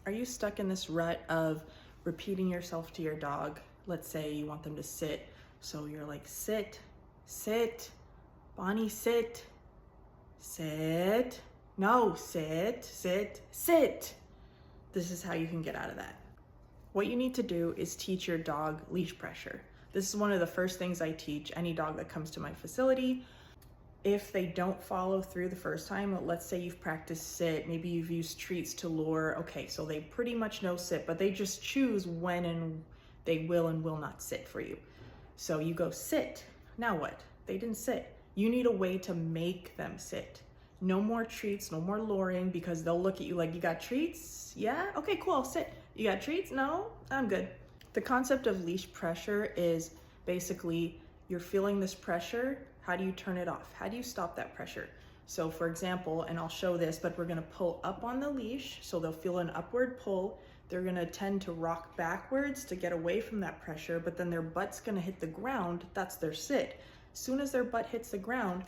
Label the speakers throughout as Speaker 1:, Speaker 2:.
Speaker 1: Are you stuck in this rut of repeating yourself to your dog? Let's say you want them to sit. So you're like, sit, sit, Bonnie, sit, sit, no, sit, sit, sit. This is how you can get out of that. What you need to do is teach your dog leash pressure. This is one of the first things I teach any dog that comes to my facility. If they don't follow through the first time, let's say you've practiced sit, maybe you've used treats to lure, okay, so they pretty much know sit, but they just choose when and they will and will not sit for you. So you go sit, now what? They didn't sit. You need a way to make them sit. No more treats, no more luring, because they'll look at you like, you got treats? Yeah, okay, cool, I'll sit. You got treats? No, I'm good. The concept of leash pressure is basically you're feeling this pressure. How do you turn it off? How do you stop that pressure? So for example, and I'll show this, but we're gonna pull up on the leash, so they'll feel an upward pull. They're gonna tend to rock backwards to get away from that pressure, but then their butt's gonna hit the ground. That's their sit. As soon as their butt hits the ground,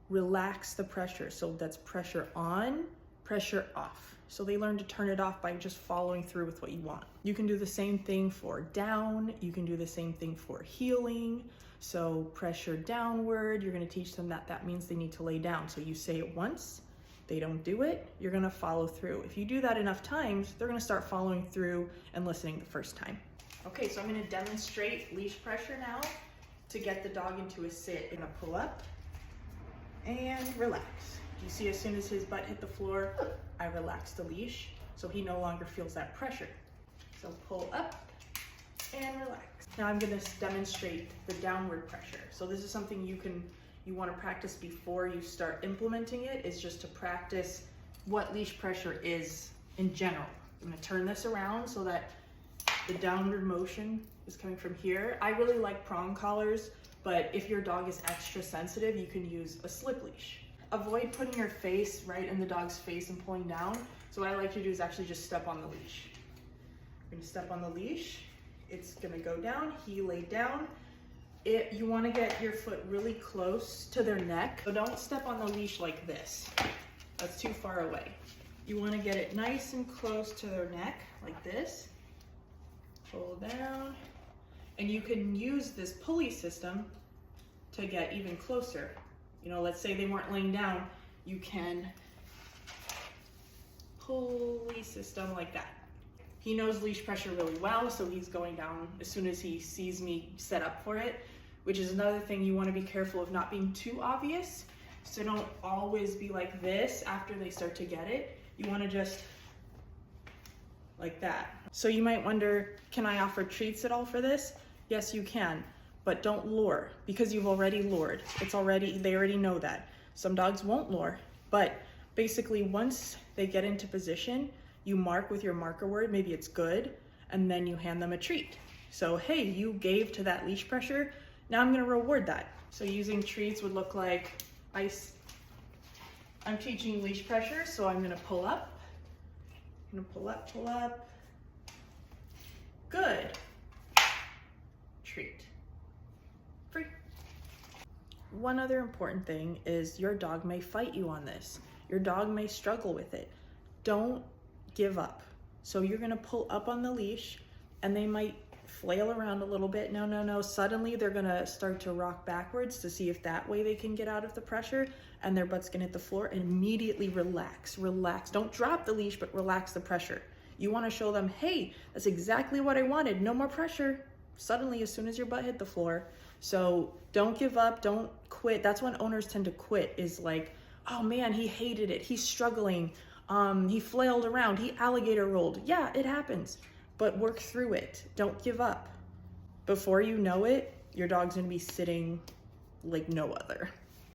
Speaker 1: relax the pressure. So that's pressure on, pressure off. So they learn to turn it off by just following through with what you want. You can do the same thing for down. You can do the same thing for heeling. So pressure downward, you're gonna teach them that that means they need to lay down. So you say it once, they don't do it, you're gonna follow through. If you do that enough times, they're gonna start following through and listening the first time. Okay, so I'm gonna demonstrate leash pressure now to get the dog into a sit. I'm gonna pull up and relax. You see, as soon as his butt hit the floor, I relax the leash, so he no longer feels that pressure. So pull up and relax. Now I'm gonna demonstrate the downward pressure. So this is something you wanna practice before you start implementing it, is just to practice what leash pressure is in general. I'm gonna turn this around so that the downward motion is coming from here. I really like prong collars, but if your dog is extra sensitive, you can use a slip leash. Avoid putting your face right in the dog's face and pulling down. So what I like to do is actually just step on the leash. I'm gonna step on the leash. It's gonna go down, he laid down. You wanna get your foot really close to their neck. So don't step on the leash like this. That's too far away. You wanna get it nice and close to their neck, like this. Pull down. And you can use this pulley system to get even closer. You know, let's say they weren't laying down, you can pulley system like that. He knows leash pressure really well, so he's going down as soon as he sees me set up for it, which is another thing you want to be careful of not being too obvious. So don't always be like this after they start to get it. You want to just like that. So you might wonder, can I offer treats at all for this? Yes, you can, but don't lure, because you've already lured. They already know that. Some dogs won't lure, but basically once they get into position, you mark with your marker word, maybe it's good, and then you hand them a treat. So, hey, you gave to that leash pressure, now I'm gonna reward that. So using treats would look like I'm teaching leash pressure, so I'm gonna pull up. I'm gonna pull up, pull up. Good. Treat. Free. One other important thing is your dog may fight you on this. Your dog may struggle with it. Don't give up. So you're gonna pull up on the leash and they might flail around a little bit. No. Suddenly they're gonna start to rock backwards to see if that way they can get out of the pressure, and their butt's gonna hit the floor, and immediately relax, relax. Don't drop the leash, but relax the pressure. You wanna show them, hey, that's exactly what I wanted. No more pressure. Suddenly, as soon as your butt hit the floor. So don't give up, don't quit. That's when owners tend to quit, is like, oh man, he hated it, he's struggling. He flailed around, he alligator rolled. Yeah, it happens, but work through it. Don't give up. Before you know it, your dog's gonna be sitting like no other.